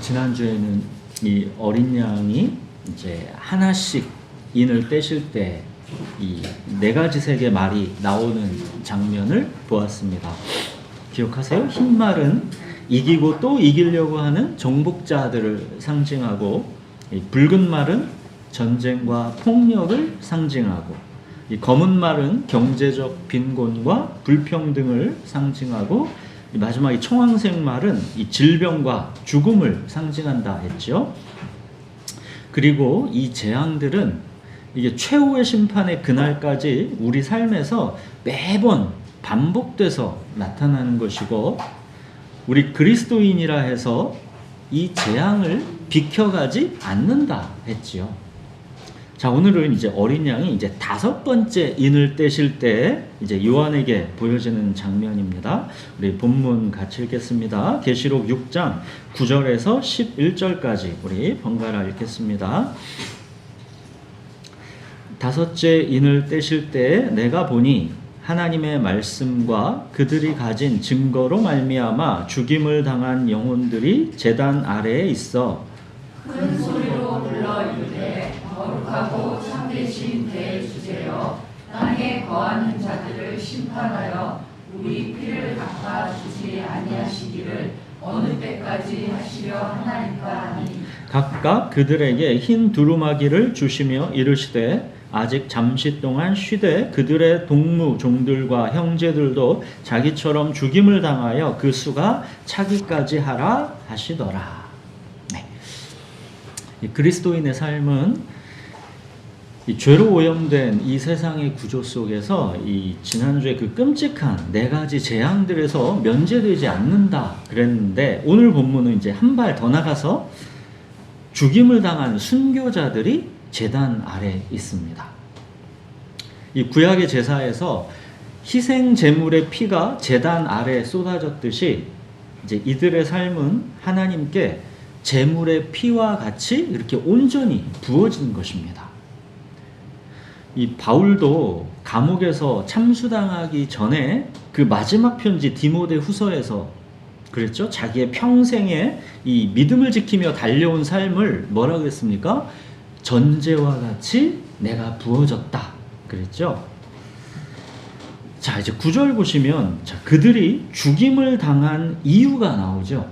지난주에는 이 어린 양이 이제 하나씩 인을 떼실 때 이 네 가지 색의 말이 나오는 장면을 보았습니다. 기억하세요? 흰 말은 이기고 또 이기려고 하는 정복자들을 상징하고, 이 붉은 말은 전쟁과 폭력을 상징하고, 이 검은 말은 경제적 빈곤과 불평등을 상징하고, 이 마지막 이 청황색 말은 이 질병과 죽음을 상징한다 했죠. 그리고 이 재앙들은 이게 최후의 심판의 그날까지 우리 삶에서 매번 반복돼서 나타나는 것이고, 우리 그리스도인이라 해서 이 재앙을 비켜가지 않는다 했지요. 자, 오늘은 이제 어린 양이 이제 5번째 인을 떼실 때 이제 요한에게 보여지는 장면입니다. 우리 본문 같이 읽겠습니다. 계시록 6장 9절에서 11절까지 우리 번갈아 읽겠습니다. 5째 인을 떼실 때 내가 보니 하나님의 말씀과 그들이 가진 증거로 말미암아 죽임을 당한 영혼들이 제단 아래에 있어 큰 소리로 불러 이르되 거룩하고 참되신 대주제여 땅에 거하는 자들을 심판하여 우리 피를 갚아주지 아니하시기를 어느 때까지 하시려 하나이까 하니 각각 그들에게 흰 두루마기를 주시며 이르시되 아직 잠시 동안 쉬되 그들의 동무 종들과 형제들도 자기처럼 죽임을 당하여 그 수가 차기까지 하라 하시더라. 네. 이 그리스도인의 삶은 이 죄로 오염된 이 세상의 구조 속에서 이 지난주에 그 끔찍한 4가지 재앙들에서 면제되지 않는다 그랬는데, 오늘 본문은 이제 한 발 더 나가서 죽임을 당한 순교자들이 제단 아래 있습니다. 이 구약의 제사에서 희생 제물의 피가 제단 아래에 쏟아졌듯이 이제 이들의 삶은 하나님께 제물의 피와 같이 이렇게 온전히 부어지는 것입니다. 이 바울도 감옥에서 참수당하기 전에 그 마지막 편지 디모데 후서에서 그랬죠. 자기의 평생에 이 믿음을 지키며 달려온 삶을 뭐라 그랬습니까? 전제와 같이 내가 부어졌다 그랬죠. 자, 이제 9절 보시면 그들이 죽임을 당한 이유가 나오죠.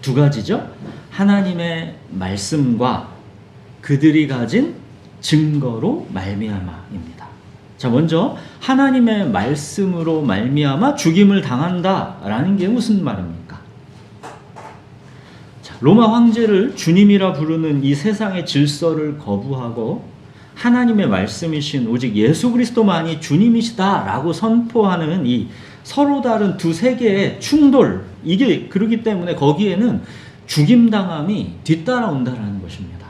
2가지죠. 하나님의 말씀과 그들이 가진 증거로 말미암아입니다. 자, 먼저 하나님의 말씀으로 말미암아 죽임을 당한다라는 게 무슨 말입니까? 로마 황제를 주님이라 부르는 이 세상의 질서를 거부하고 하나님의 말씀이신 오직 예수 그리스도만이 주님이시다라고 선포하는 이 서로 다른 두 세계의 충돌, 이게 그러기 때문에 거기에는 죽임당함이 뒤따라온다라는 것입니다.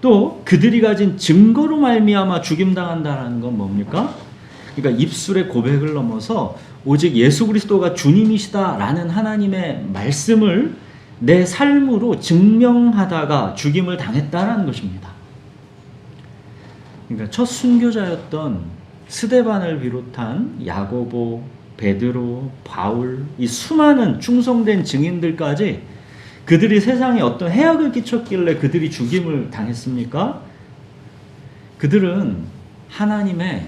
또 그들이 가진 증거로 말미암아 죽임당한다라는 건 뭡니까? 그러니까 입술의 고백을 넘어서 오직 예수 그리스도가 주님이시다라는 하나님의 말씀을 내 삶으로 증명하다가 죽임을 당했다라는 것입니다. 그러니까 첫 순교자였던 스데반을 비롯한 야고보, 베드로, 바울, 이 수많은 충성된 증인들까지 그들이 세상에 어떤 해악을 끼쳤길래 그들이 죽임을 당했습니까? 그들은 하나님의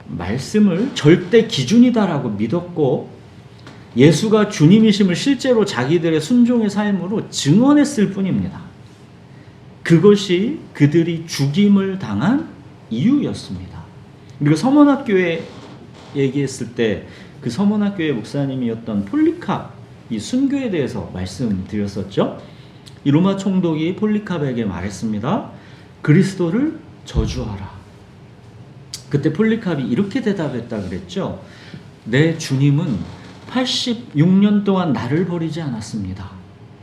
말씀을 절대 기준이다라고 믿었고 예수가 주님이심을 실제로 자기들의 순종의 삶으로 증언했을 뿐입니다. 그것이 그들이 죽임을 당한 이유였습니다. 그리고 서문학교에 얘기했을 때 그 서문학교의 목사님이었던 폴리캅, 이 순교에 대해서 말씀드렸었죠. 이 로마 총독이 폴리캅에게 말했습니다. 그리스도를 저주하라. 그때 폴리캅이 이렇게 대답했다 그랬죠. 내 주님은 86년 동안 나를 버리지 않았습니다.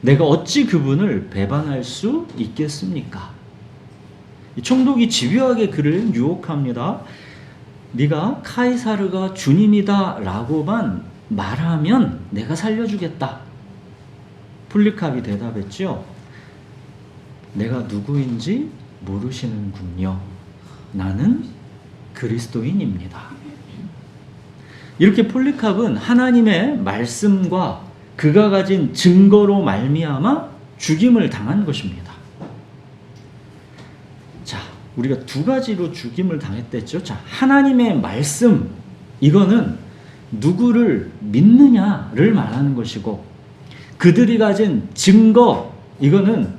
내가 어찌 그분을 배반할 수 있겠습니까? 이 총독이 집요하게 그를 유혹합니다. 네가 카이사르가 주님이다 라고만 말하면 내가 살려주겠다. 폴리캅이 대답했죠. 내가 누구인지 모르시는군요. 나는 그리스도인입니다. 이렇게 폴리캅은 하나님의 말씀과 그가 가진 증거로 말미암아 죽임을 당한 것입니다. 자, 우리가 두 가지로 죽임을 당했댔죠. 자, 하나님의 말씀, 이거는 누구를 믿느냐를 말하는 것이고, 그들이 가진 증거, 이거는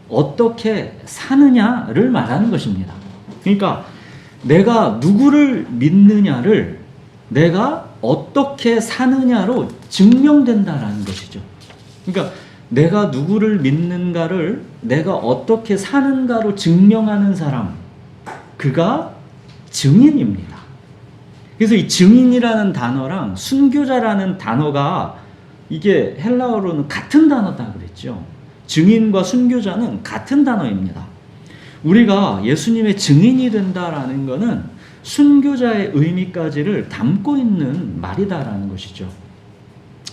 어떻게 사느냐를 말하는 것입니다. 그러니까 내가 누구를 믿느냐를 내가 어떻게 사느냐로 증명된다라는 것이죠. 그러니까 내가 누구를 믿는가를 내가 어떻게 사는가로 증명하는 사람, 그가 증인입니다. 그래서 이 증인이라는 단어랑 순교자라는 단어가 이게 헬라어로는 같은 단어다 그랬죠. 증인과 순교자는 같은 단어입니다. 우리가 예수님의 증인이 된다라는 것은 순교자의 의미까지를 담고 있는 말이다라는 것이죠.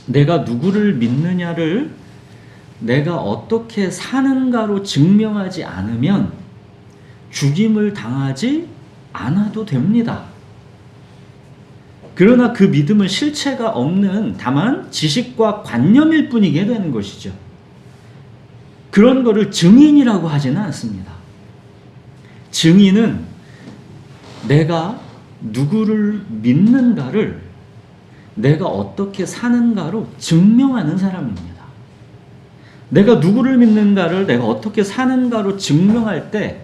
내가 누구를 믿느냐를 내가 어떻게 사는가로 증명하지 않으면 죽임을 당하지 않아도 됩니다. 그러나 그 믿음은 실체가 없는 다만 지식과 관념일 뿐이게 되는 것이죠. 그런 거를 증인이라고 하지는 않습니다. 증인은 내가 누구를 믿는가를 내가 어떻게 사는가로 증명하는 사람입니다. 내가 누구를 믿는가를 내가 어떻게 사는가로 증명할 때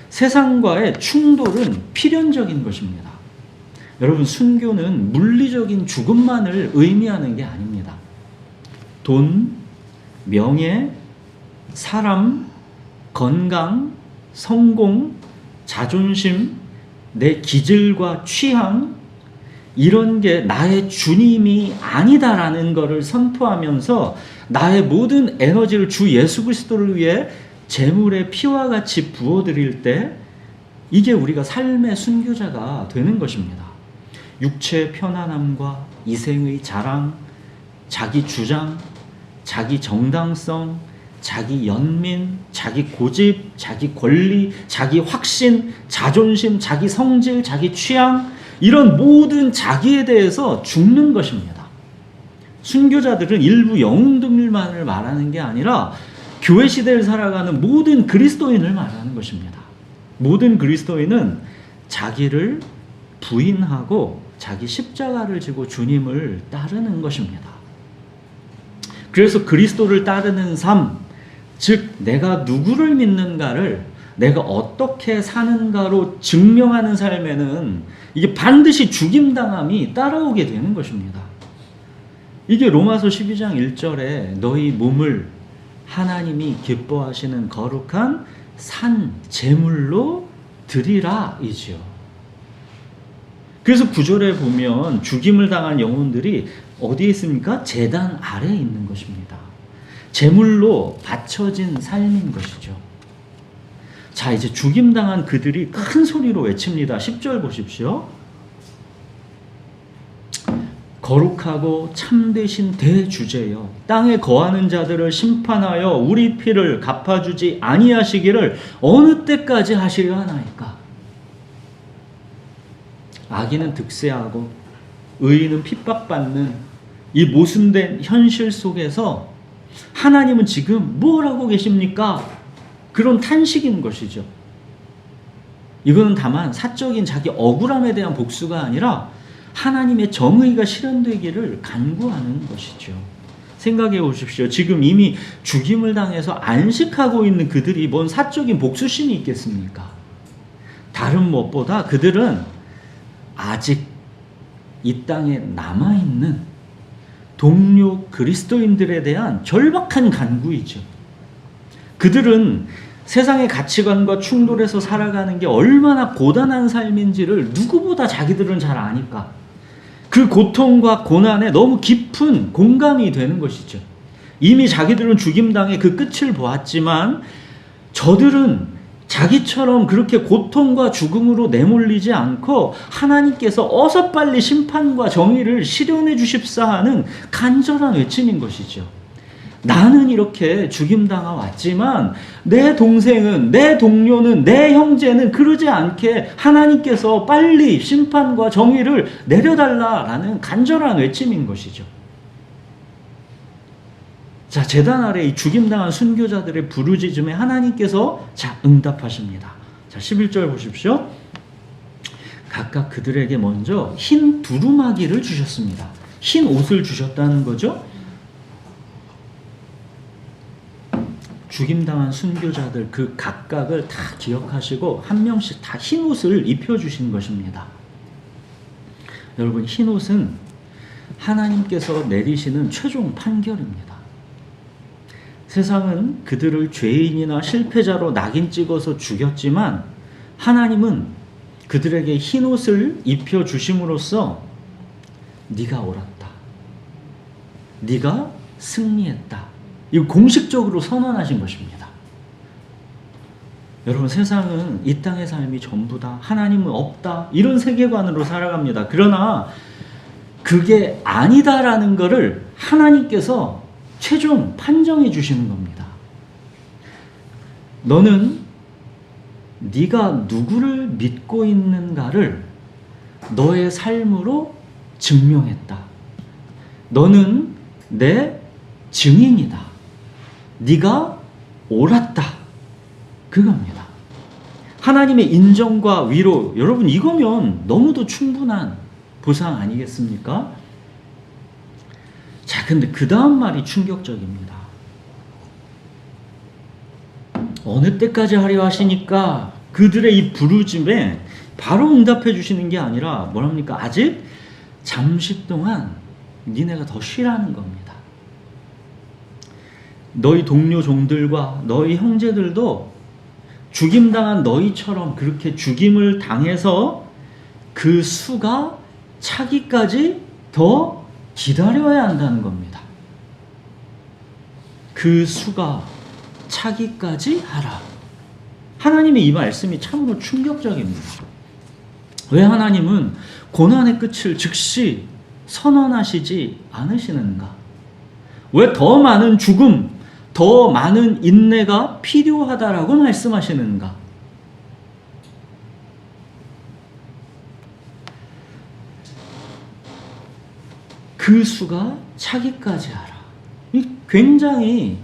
세상과의 충돌은 필연적인 것입니다. 여러분, 순교는 물리적인 죽음만을 의미하는 게 아닙니다. 돈, 명예, 사람, 건강, 성공, 자존심, 내 기질과 취향, 이런 게 나의 주님이 아니다라는 것을 선포하면서 나의 모든 에너지를 주 예수 그리스도를 위해 제물의 피와 같이 부어드릴 때 이게 우리가 삶의 순교자가 되는 것입니다. 육체의 편안함과 이생의 자랑, 자기 주장, 자기 정당성, 자기 연민, 자기 고집, 자기 권리, 자기 확신, 자존심, 자기 성질, 자기 취향, 이런 모든 자기에 대해서 죽는 것입니다. 순교자들은 일부 영웅들만을 말하는 게 아니라 교회 시대를 살아가는 모든 그리스도인을 말하는 것입니다. 모든 그리스도인은 자기를 부인하고 자기 십자가를 지고 주님을 따르는 것입니다. 그래서 그리스도를 따르는 삶, 즉 내가 누구를 믿는가를 내가 어떻게 사는가로 증명하는 삶에는 이게 반드시 죽임당함이 따라오게 되는 것입니다. 이게 로마서 12장 1절에 너희 몸을 하나님이 기뻐하시는 거룩한 산 제물로 드리라 이지요. 그래서 9절에 보면 죽임을 당한 영혼들이 어디에 있습니까? 제단 아래에 있는 것입니다. 제물로 바쳐진 삶인 것이죠. 자, 이제 죽임당한 그들이 큰 소리로 외칩니다. 10절 보십시오. 거룩하고 참되신 대주제여, 땅에 거하는 자들을 심판하여 우리 피를 갚아주지 아니하시기를 어느 때까지 하시려 하나이까. 악인은 득세하고 의인은 핍박받는 이 모순된 현실 속에서 하나님은 지금 뭘 하고 계십니까? 그런 탄식인 것이죠. 이거는 다만 사적인 자기 억울함에 대한 복수가 아니라 하나님의 정의가 실현되기를 간구하는 것이죠. 생각해 보십시오. 지금 이미 죽임을 당해서 안식하고 있는 그들이 뭔 사적인 복수심이 있겠습니까? 다른 무엇보다 그들은 아직 이 땅에 남아있는 동료 그리스도인들에 대한 절박한 간구이죠. 그들은 세상의 가치관과 충돌해서 살아가는 게 얼마나 고단한 삶인지를 누구보다 자기들은 잘 아니까 그 고통과 고난에 너무 깊은 공감이 되는 것이죠. 이미 자기들은 죽임당해 그 끝을 보았지만 저들은 자기처럼 그렇게 고통과 죽음으로 내몰리지 않고 하나님께서 어서 빨리 심판과 정의를 실현해 주십사 하는 간절한 외침인 것이죠. 나는 이렇게 죽임당하 왔지만 내 동생은, 내 동료는, 내 형제는 그러지 않게 하나님께서 빨리 심판과 정의를 내려달라라는 간절한 외침인 것이죠. 자, 제단 아래 이 죽임당한 순교자들의 부르짖음에 하나님께서 자, 응답하십니다. 자, 11절 보십시오. 각각 그들에게 먼저 흰 두루마기를 주셨습니다. 흰 옷을 주셨다는 거죠. 죽임당한 순교자들 그 각각을 다 기억하시고 한 명씩 다 흰 옷을 입혀주신 것입니다. 여러분, 흰 옷은 하나님께서 내리시는 최종 판결입니다. 세상은 그들을 죄인이나 실패자로 낙인 찍어서 죽였지만 하나님은 그들에게 흰 옷을 입혀주심으로써 네가 옳았다, 네가 승리했다, 이거 공식적으로 선언하신 것입니다. 여러분, 세상은 이 땅의 삶이 전부다, 하나님은 없다, 이런 세계관으로 살아갑니다. 그러나 그게 아니다라는 것을 하나님께서 최종 판정해 주시는 겁니다. 너는 네가 누구를 믿고 있는가를 너의 삶으로 증명했다. 너는 내 증인이다. 네가 옳았다. 그겁니다. 하나님의 인정과 위로, 여러분 이거면 너무도 충분한 보상 아니겠습니까? 자, 근데 그 다음 말이 충격적입니다. 어느 때까지 하려 하시니까 그들의 이 부르짖음에 바로 응답해 주시는 게 아니라 뭐랍니까? 아직 잠시 동안 니네가 더 쉬라는 겁니다. 너희 동료 종들과 너희 형제들도 죽임당한 너희처럼 그렇게 죽임을 당해서 그 수가 차기까지 더 기다려야 한다는 겁니다. 그 수가 차기까지 하라. 하나님의 이 말씀이 참으로 충격적입니다. 왜 하나님은 고난의 끝을 즉시 선언하시지 않으시는가? 왜 더 많은 죽음, 더 많은 인내가 필요하다라고 말씀하시는가? 그 수가 차기까지 하라. 굉장히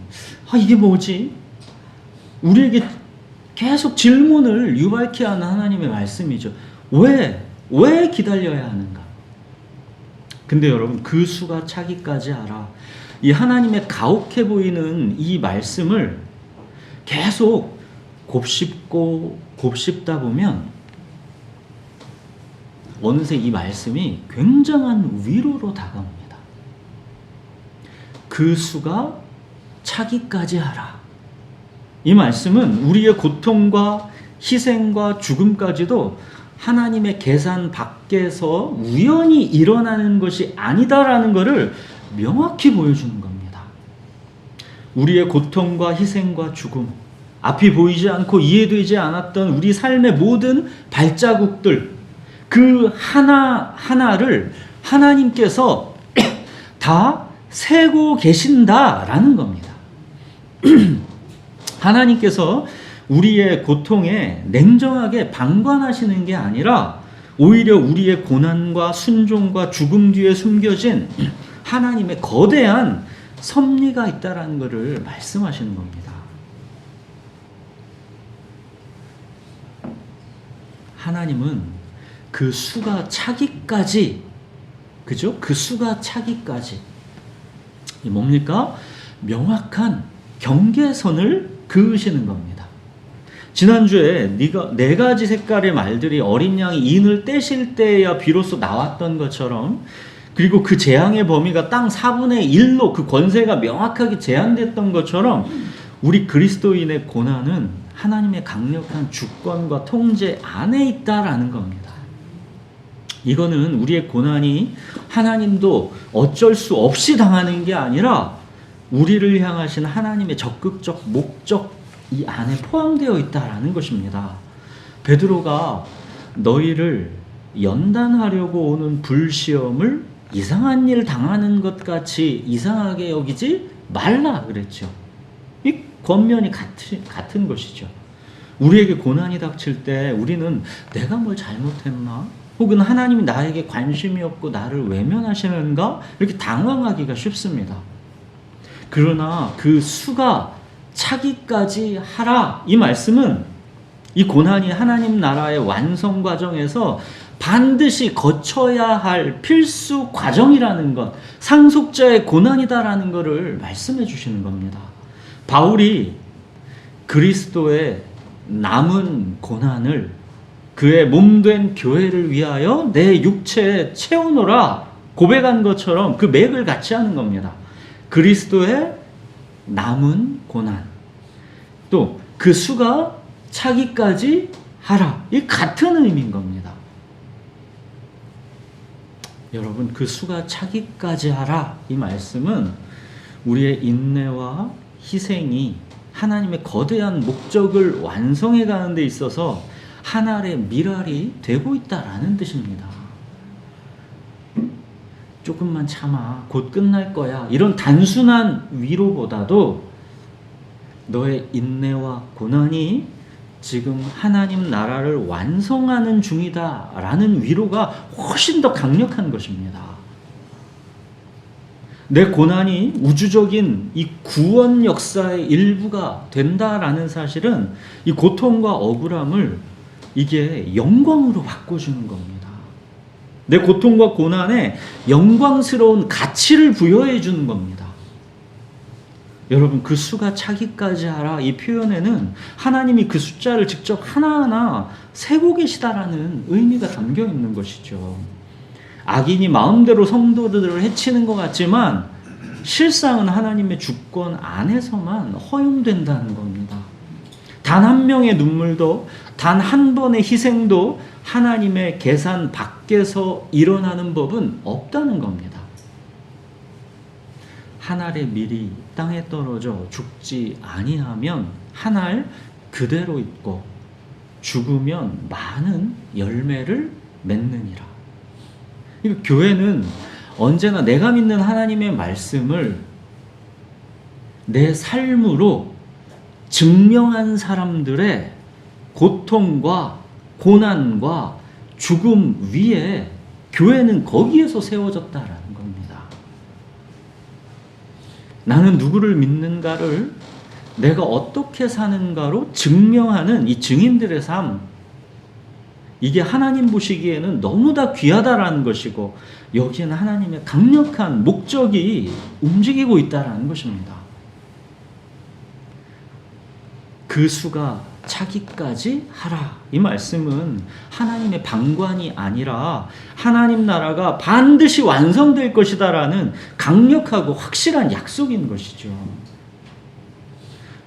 이게 뭐지? 우리에게 계속 질문을 유발케 하는 하나님의 말씀이죠. 왜 기다려야 하는가? 근데 여러분, 그 수가 차기까지 하라. 이 하나님의 가혹해 보이는 이 말씀을 계속 곱씹다 보면 어느새 이 말씀이 굉장한 위로로 다가옵니다. 그 수가 차기까지 하라. 이 말씀은 우리의 고통과 희생과 죽음까지도 하나님의 계산 밖에서 우연히 일어나는 것이 아니다라는 것을 명확히 보여주는 겁니다. 우리의 고통과 희생과 죽음, 앞이 보이지 않고 이해되지 않았던 우리 삶의 모든 발자국들, 그 하나하나를 하나님께서 다 세고 계신다라는 겁니다. 하나님께서 우리의 고통에 냉정하게 방관하시는 게 아니라 오히려 우리의 고난과 순종과 죽음 뒤에 숨겨진 하나님의 거대한 섭리가 있다라는 것을 말씀하시는 겁니다. 하나님은 그 수가 차기까지, 그죠? 그 수가 차기까지 뭡니까? 명확한 경계선을 그으시는 겁니다. 지난주에 네 가지 색깔의 말들이 어린 양이 인을 떼실 때야 비로소 나왔던 것처럼, 그리고 그 재앙의 범위가 땅 4분의 1로 그 권세가 명확하게 제한됐던 것처럼 우리 그리스도인의 고난은 하나님의 강력한 주권과 통제 안에 있다라는 겁니다. 이거는 우리의 고난이 하나님도 어쩔 수 없이 당하는 게 아니라 우리를 향하신 하나님의 적극적 목적 이 안에 포함되어 있다라는 것입니다. 베드로가 너희를 연단하려고 오는 불시험을 이상한 일 당하는 것 같이 이상하게 여기지 말라 그랬죠. 이 권면이 같은 것이죠. 우리에게 고난이 닥칠 때 우리는 내가 뭘 잘못했나? 혹은 하나님이 나에게 관심이 없고 나를 외면하시는가? 이렇게 당황하기가 쉽습니다. 그러나 그 수가 차기까지 하라. 이 말씀은 이 고난이 하나님 나라의 완성 과정에서 반드시 거쳐야 할 필수 과정이라는 것, 상속자의 고난이다라는 것을 말씀해 주시는 겁니다. 바울이 그리스도의 남은 고난을 그의 몸된 교회를 위하여 내 육체에 채우노라 고백한 것처럼 그 맥을 같이 하는 겁니다. 그리스도의 남은 고난, 또 그 수가 차기까지 하라, 이 같은 의미인 겁니다. 여러분, 그 수가 차기까지 하라, 이 말씀은 우리의 인내와 희생이 하나님의 거대한 목적을 완성해 가는 데 있어서 한 알의 밀알이 되고 있다라는 뜻입니다. 조금만 참아, 곧 끝날 거야, 이런 단순한 위로보다도 너의 인내와 고난이 지금 하나님 나라를 완성하는 중이다 라는 위로가 훨씬 더 강력한 것입니다. 내 고난이 우주적인 이 구원 역사의 일부가 된다라는 사실은 이 고통과 억울함을 이게 영광으로 바꿔주는 겁니다. 내 고통과 고난에 영광스러운 가치를 부여해 주는 겁니다. 여러분, 그 수가 차기까지 하라, 이 표현에는 하나님이 그 숫자를 직접 하나하나 세고 계시다라는 의미가 담겨 있는 것이죠. 악인이 마음대로 성도들을 해치는 것 같지만 실상은 하나님의 주권 안에서만 허용된다는 겁니다. 단 한 명의 눈물도, 단 한 번의 희생도 하나님의 계산 밖에서 일어나는 법은 없다는 겁니다. 한 알의 밀이 땅에 떨어져 죽지 아니하면 한 알 그대로 있고 죽으면 많은 열매를 맺느니라. 그러니까 교회는 언제나 내가 믿는 하나님의 말씀을 내 삶으로 증명한 사람들의 고통과 고난과 죽음 위에 교회는 거기에서 세워졌다라는 겁니다. 나는 누구를 믿는가를 내가 어떻게 사는가로 증명하는 이 증인들의 삶, 이게 하나님 보시기에는 너무나 귀하다라는 것이고 여기에는 하나님의 강력한 목적이 움직이고 있다라는 것입니다. 그 수가 차기까지 하라, 이 말씀은 하나님의 방관이 아니라 하나님 나라가 반드시 완성될 것이다라는 강력하고 확실한 약속인 것이죠.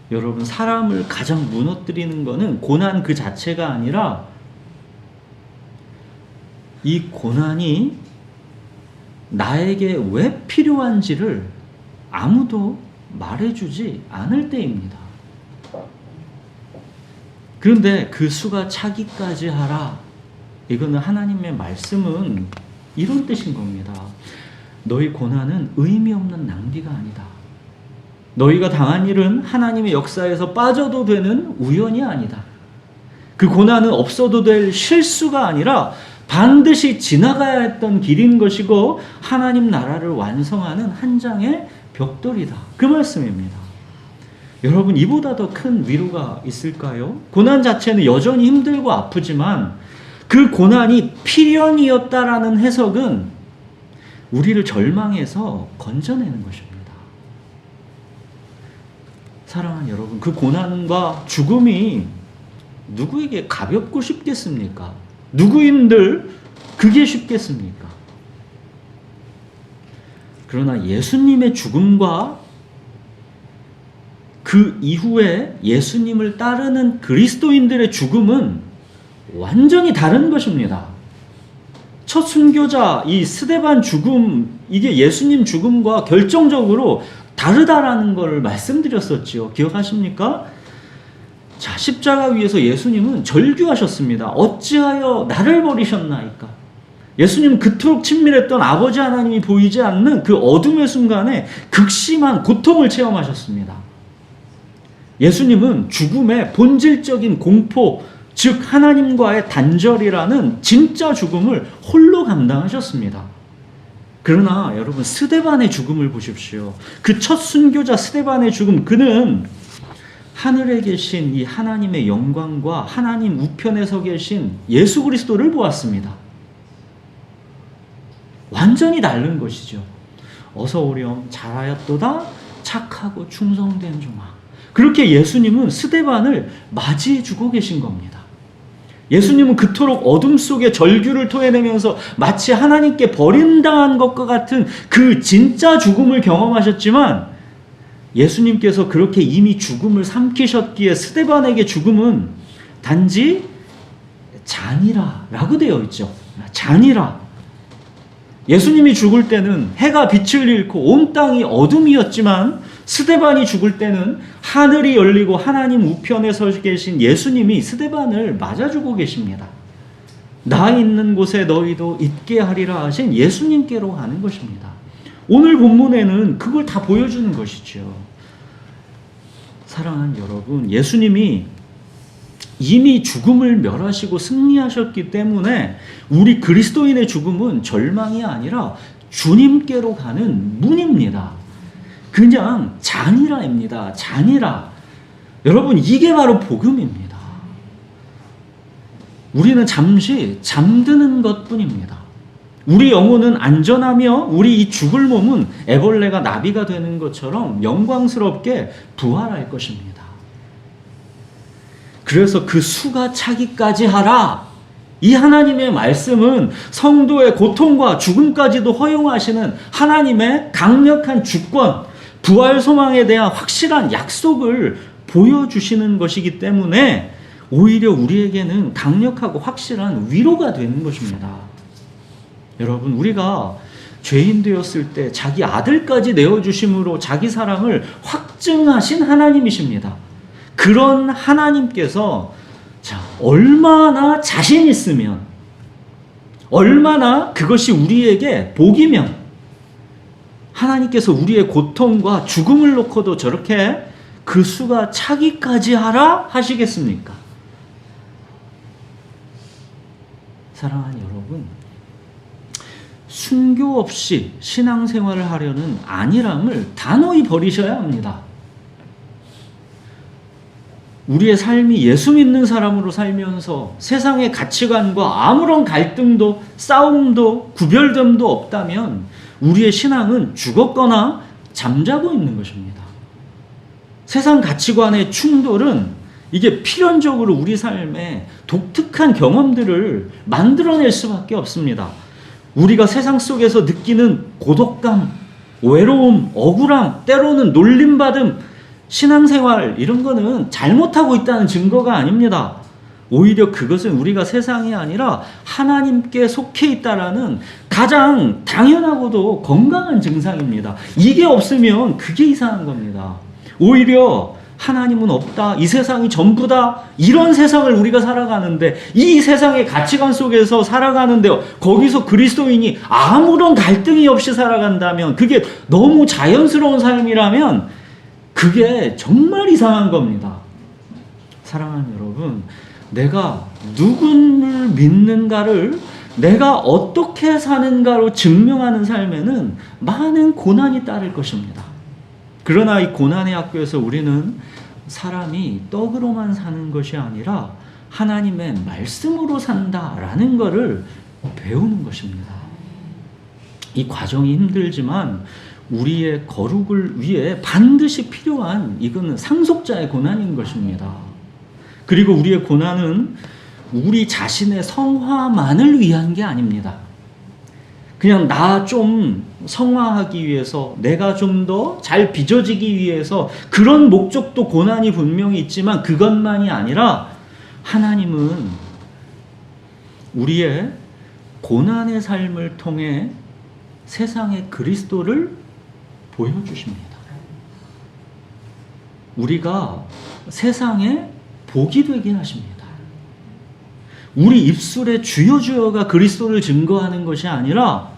여러분, 사람을 가장 무너뜨리는 것은 고난 그 자체가 아니라 이 고난이 나에게 왜 필요한지를 아무도 말해주지 않을 때입니다. 그런데 그 수가 차기까지 하라, 이거는 하나님의 말씀은 이런 뜻인 겁니다. 너희 고난은 의미 없는 낭비가 아니다. 너희가 당한 일은 하나님의 역사에서 빠져도 되는 우연이 아니다. 그 고난은 없어도 될 실수가 아니라 반드시 지나가야 했던 길인 것이고 하나님 나라를 완성하는 한 장의 벽돌이다, 그 말씀입니다. 여러분, 이보다 더 큰 위로가 있을까요? 고난 자체는 여전히 힘들고 아프지만 그 고난이 필연이었다라는 해석은 우리를 절망에서 건져내는 것입니다. 사랑하는 여러분, 그 고난과 죽음이 누구에게 가볍고 쉽겠습니까? 누구인들 그게 쉽겠습니까? 그러나 예수님의 죽음과 그 이후에 예수님을 따르는 그리스도인들의 죽음은 완전히 다른 것입니다. 첫 순교자 이 스데반 죽음, 이게 예수님 죽음과 결정적으로 다르다라는 걸 말씀드렸었지요. 기억하십니까? 자, 십자가 위에서 예수님은 절규하셨습니다. 어찌하여 나를 버리셨나이까? 예수님은 그토록 친밀했던 아버지 하나님이 보이지 않는 그 어둠의 순간에 극심한 고통을 체험하셨습니다. 예수님은 죽음의 본질적인 공포, 즉 하나님과의 단절이라는 진짜 죽음을 홀로 감당하셨습니다. 그러나 여러분, 스데반의 죽음을 보십시오. 그 첫 순교자 스데반의 죽음, 그는 하늘에 계신 이 하나님의 영광과 하나님 우편에 서 계신 예수 그리스도를 보았습니다. 완전히 다른 것이죠. 어서 오렴, 잘하였도다, 착하고 충성된 종아. 그렇게 예수님은 스데반을 맞이해 주고 계신 겁니다. 예수님은 그토록 어둠 속에 절규를 토해내면서 마치 하나님께 버림당한 것과 같은 그 진짜 죽음을 경험하셨지만, 예수님께서 그렇게 이미 죽음을 삼키셨기에 스데반에게 죽음은 단지 잔이라라고 되어 있죠. 잔이라. 예수님이 죽을 때는 해가 빛을 잃고 온 땅이 어둠이었지만, 스데반이 죽을 때는 하늘이 열리고 하나님 우편에 서 계신 예수님이 스데반을 맞아주고 계십니다. 나 있는 곳에 너희도 있게 하리라 하신 예수님께로 가는 것입니다. 오늘 본문에는 그걸 다 보여주는 것이죠. 사랑하는 여러분, 예수님이 이미 죽음을 멸하시고 승리하셨기 때문에 우리 그리스도인의 죽음은 절망이 아니라 주님께로 가는 문입니다. 그냥 잔이라입니다. 잔이라. 여러분, 이게 바로 복음입니다. 우리는 잠시 잠드는 것뿐입니다. 우리 영혼은 안전하며 우리 이 죽을 몸은 애벌레가 나비가 되는 것처럼 영광스럽게 부활할 것입니다. 그래서 그 수가 차기까지 하라. 이 하나님의 말씀은 성도의 고통과 죽음까지도 허용하시는 하나님의 강력한 주권, 부활 소망에 대한 확실한 약속을 보여주시는 것이기 때문에 오히려 우리에게는 강력하고 확실한 위로가 되는 것입니다. 여러분, 우리가 죄인 되었을 때 자기 아들까지 내어주심으로 자기 사랑을 확증하신 하나님이십니다. 그런 하나님께서 얼마나 자신 있으면, 얼마나 그것이 우리에게 복이면 하나님께서 우리의 고통과 죽음을 놓고도 저렇게 그 수가 차기까지 하라 하시겠습니까? 사랑하는 여러분, 순교 없이 신앙생활을 하려는 안일함을 단호히 버리셔야 합니다. 우리의 삶이 예수 믿는 사람으로 살면서 세상의 가치관과 아무런 갈등도 싸움도 구별됨도 없다면 우리의 신앙은 죽었거나 잠자고 있는 것입니다. 세상 가치관의 충돌은 이게 필연적으로 우리 삶에 독특한 경험들을 만들어낼 수밖에 없습니다. 우리가 세상 속에서 느끼는 고독감, 외로움, 억울함, 때로는 놀림받음, 신앙생활, 이런 거는 잘못하고 있다는 증거가 아닙니다. 오히려 그것은 우리가 세상이 아니라 하나님께 속해 있다라는 가장 당연하고도 건강한 증상입니다. 이게 없으면 그게 이상한 겁니다. 오히려 하나님은 없다, 이 세상이 전부다, 이런 세상을 우리가 살아가는데, 이 세상의 가치관 속에서 살아가는데 거기서 그리스도인이 아무런 갈등이 없이 살아간다면, 그게 너무 자연스러운 삶이라면 그게 정말 이상한 겁니다. 사랑하는 여러분, 내가 누구를 믿는가를 내가 어떻게 사는가로 증명하는 삶에는 많은 고난이 따를 것입니다. 그러나 이 고난의 학교에서 우리는 사람이 떡으로만 사는 것이 아니라 하나님의 말씀으로 산다라는 것을 배우는 것입니다. 이 과정이 힘들지만 우리의 거룩을 위해 반드시 필요한, 이거는 상속자의 고난인 것입니다. 그리고 우리의 고난은 우리 자신의 성화만을 위한 게 아닙니다. 그냥 나 좀 성화하기 위해서, 내가 좀 더 잘 빚어지기 위해서, 그런 목적도 고난이 분명히 있지만 그것만이 아니라 하나님은 우리의 고난의 삶을 통해 세상에 그리스도를 보여주십니다. 우리가 세상에 복이 되게 하십니다. 우리 입술의 주여 주여가 그리스도를 증거하는 것이 아니라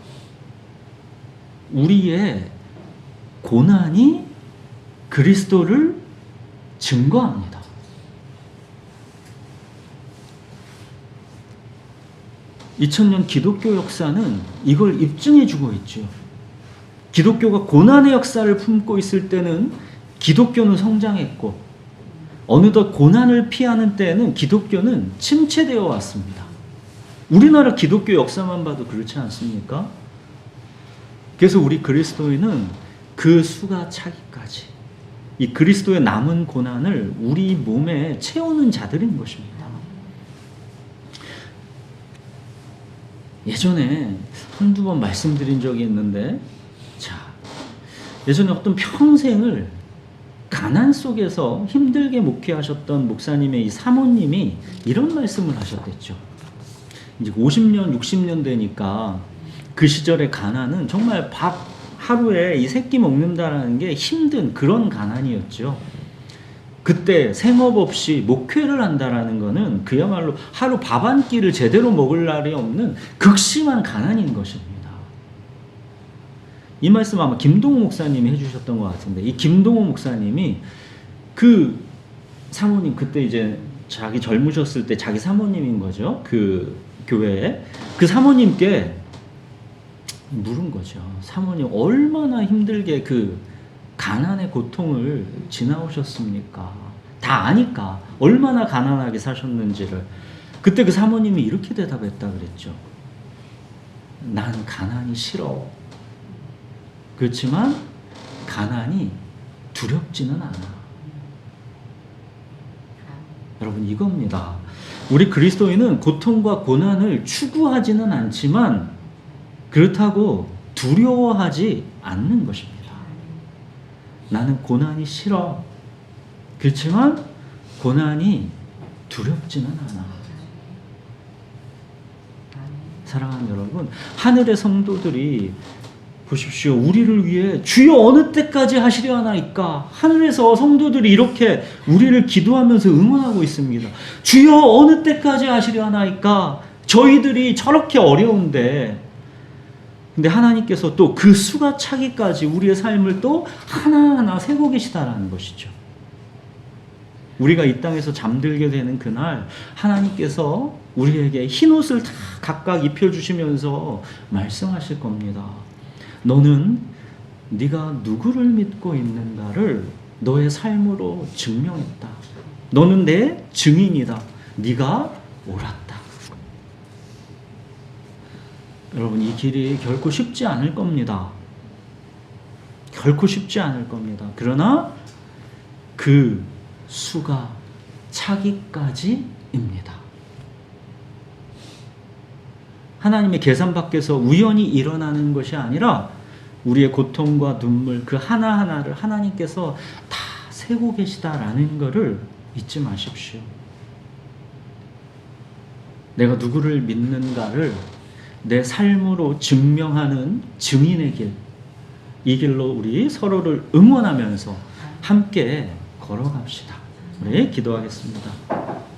우리의 고난이 그리스도를 증거합니다. 2000년 기독교 역사는 이걸 입증해 주고 있죠. 기독교가 고난의 역사를 품고 있을 때는 기독교는 성장했고, 어느덧 고난을 피하는 때에는 기독교는 침체되어 왔습니다. 우리나라 기독교 역사만 봐도 그렇지 않습니까? 그래서 우리 그리스도인은 그 수가 차기까지 이 그리스도의 남은 고난을 우리 몸에 채우는 자들인 것입니다. 예전에 한두 번 말씀드린 적이 있는데, 예전에 어떤 평생을 가난 속에서 힘들게 목회하셨던 목사님의 이 사모님이 이런 말씀을 하셨댔죠. 이제 50년, 60년 되니까 그 시절의 가난은 정말 밥 하루에 이 새끼 먹는다라는 게 힘든 그런 가난이었죠. 그때 생업 없이 목회를 한다라는 거는 그야말로 하루 밥 한 끼를 제대로 먹을 날이 없는 극심한 가난인 것입니다. 이 말씀 아마 김동호 목사님이 해주셨던 것 같은데, 이 김동호 목사님이 그 사모님, 그때 이제 자기 젊으셨을 때 자기 사모님인 거죠. 그 교회에. 그 사모님께 물은 거죠. 사모님 얼마나 힘들게 그 가난의 고통을 지나오셨습니까? 다 아니까 얼마나 가난하게 사셨는지를. 그때 그 사모님이 이렇게 대답했다 그랬죠. 난 가난이 싫어. 그렇지만 가난이 두렵지는 않아. 여러분, 이겁니다. 우리 그리스도인은 고통과 고난을 추구하지는 않지만 그렇다고 두려워하지 않는 것입니다. 나는 고난이 싫어. 그렇지만 고난이 두렵지는 않아. 사랑하는 여러분, 하늘의 성도들이 보십시오. 우리를 위해 주여 어느 때까지 하시려 하나이까? 하늘에서 성도들이 이렇게 우리를 기도하면서 응원하고 있습니다. 주여 어느 때까지 하시려 하나이까? 저희들이 저렇게 어려운데, 근데 하나님께서 또 그 수가 차기까지 우리의 삶을 또 하나하나 세고 계시다라는 것이죠. 우리가 이 땅에서 잠들게 되는 그날 하나님께서 우리에게 흰옷을 다 각각 입혀주시면서 말씀하실 겁니다. 너는 네가 누구를 믿고 있는가를 너의 삶으로 증명했다. 너는 내 증인이다. 네가 옳았다. 여러분, 이 길이 결코 쉽지 않을 겁니다. 결코 쉽지 않을 겁니다. 그러나 그 수가 차기까지입니다. 하나님의 계산 밖에서 우연히 일어나는 것이 아니라 우리의 고통과 눈물 그 하나하나를 하나님께서 다 세고 계시다라는 것을 잊지 마십시오. 내가 누구를 믿는가를 내 삶으로 증명하는 증인의 길, 이 길로 우리 서로를 응원하면서 함께 걸어갑시다. 우리 기도하겠습니다.